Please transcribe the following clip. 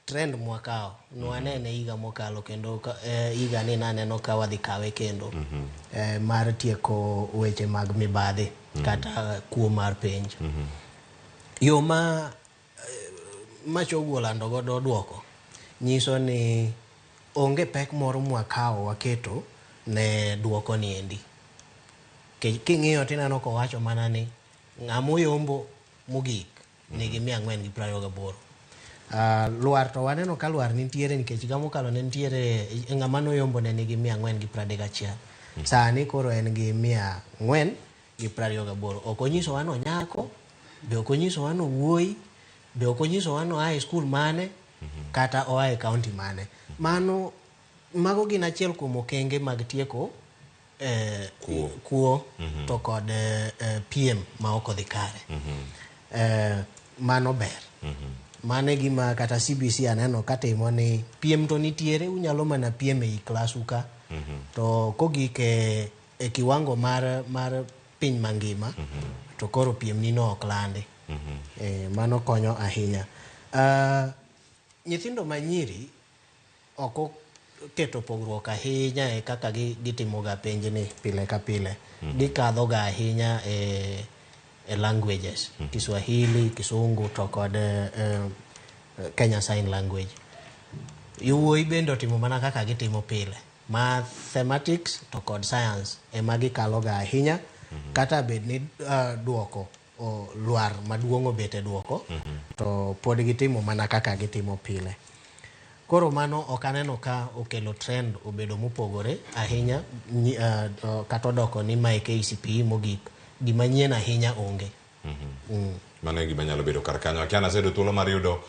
trend mwakao nwanene higa mokalo kendo higa ni naneno ka wadhi kawe kendo mar tieko weche mag mibadhi kata kuo mar penj. Yo ma Chogu olando godo duoko nyiso ni onge pek moro mwakao waketo ne duoko ni endi. King'iyo tineno ko wacho mana ni ng'amoyombo mogik nigi 428. Luar to waneno ka luar nitiere nikech gamokalo ne nitiere ng'ama noyombo ne nigi 431. Sani koro en gi 428. Ok onyiso wano nyako, be ok onyiso wano wuoyi, be ok onyiso wano high school mane kata oae county mane. Mago gin achiel kuom okenge mag tieko kuo to kod piem ma ok odhi kare. Mano ber. Mane gima kata CBC aneno katimo ni piem to nitiere, unyalo mana piem ei klasu ka. To kogik e kiwango mar piny mangima to koro piem ni no ok landi. Mano konyo ahinya. Nyithindo manyiri ok keto pogruok ahinya e kaka gitimo ga penj ni pile ka pile. Gikadho ga ahinya e languages, Kiswahili, Kisungu to kod Kenya Sign Language. Yowuoyi bende otimo mana kaka gitimo pile. Mathematics to kod science ema gikalo ga ahinya. Kata bed ni duoko luar maduong' obete duoko to pod gitimo mana kaka gitimo pile. Koro mano ok aneno ka okelo trend obedo mopogore ahinya kata odoko ni mae KCPE mogik. Gima nyien ahinya onge. Mano e gima nyalo bedo kar kanyo. Akiana sedo thuolo mar yudo